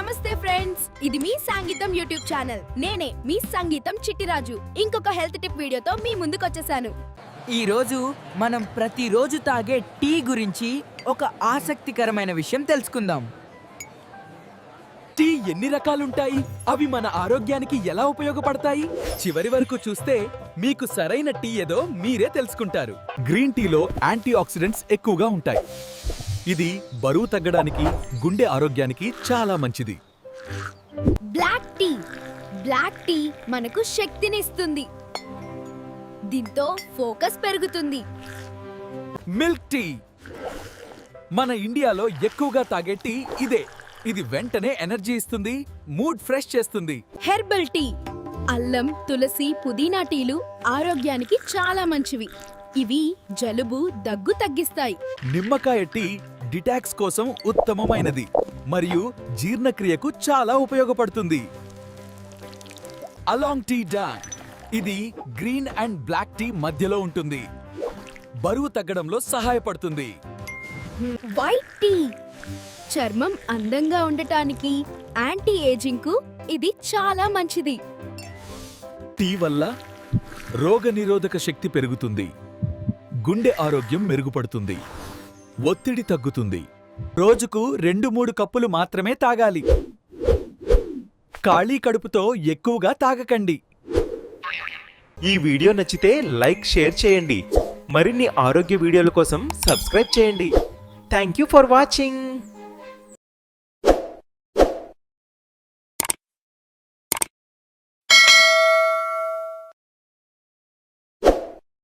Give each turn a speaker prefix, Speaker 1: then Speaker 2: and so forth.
Speaker 1: నమస్తే ఫ్రెండ్స్, ఇది మీ సంగీతం యూట్యూబ్ ఛానల్. నేనే మీ సంగీతం చిట్టిరాజు. ఇంకొక హెల్త్ టిప్ వీడియోతో మీ ముందుకు వచ్చేసాను.
Speaker 2: ఈ రోజు మనం ప్రతిరోజు తాగే టీ గురించి ఒక ఆసక్తికరమైన విషయం తెలుసుకుందాం.
Speaker 3: టీ ఎన్ని రకాలుంటాయి, అవి మన ఆరోగ్యానికి ఎలా ఉపయోగపడతాయి? చివరి వరకు చూస్తే మీకు సరైన టీ ఏదో మీరే తెలుసుకుంటారు. గ్రీన్ టీలో యాంటీ ఆక్సిడెంట్స్ ఎక్కువగా ఉంటాయి. ఇది బరువు తగ్గడానికి, గుండె ఆరోగ్యానికి చాలా మంచిది.
Speaker 1: బ్లాక్ టీ మనకు శక్తినిస్తుంది. దీంతో ఫోకస్ పెరుగుతుంది.
Speaker 3: మిల్క్ టీ మన ఇండియాలో ఎక్కువగా తాగే టీ ఇదే. ఇది వెంటనే ఎనర్జీ ఇస్తుంది, మూడ్ ఫ్రెష్ చేస్తుంది.
Speaker 1: హెర్బల్ టీ, అల్లం, తులసి, పుదీనా టీలు ఆరోగ్యానికి చాలా మంచివి. ఇవి జలుబు, దగ్గు తగ్గిస్తాయి.
Speaker 3: నిమ్మకాయ టీ డిటాక్స్ కోసం ఉత్తమమైనది మరియు జీర్ణక్రియకు చాలా ఉపయోగపడుతుంది. అలాంగ్ టీ డాంగ్, ఇది గ్రీన్ అండ్ బ్లాక్ టీ మధ్యలో ఉంటుంది. బరువు తగ్గడంలో సహాయపడుతుంది.
Speaker 1: వైట్ టీ చర్మం అందంగా ఉండటానికి, యాంటీ ఏజింగ్ కు ఇది చాలా మంచిది.
Speaker 3: టీ వల్ల రోగనిరోధక శక్తి పెరుగుతుంది, గుండె ఆరోగ్యం మెరుగుపడుతుంది, ఒత్తిడి తగ్గుతుంది. రోజుకు 2-3 కప్పులు మాత్రమే తాగాలి. ఖాళీ కడుపుతో ఎక్కువగా తాగకండి.
Speaker 4: ఈ వీడియో నచ్చితే లైక్, షేర్ చేయండి. మరిన్ని ఆరోగ్య వీడియోల కోసం సబ్స్క్రైబ్ చేయండి. Thank you for watching.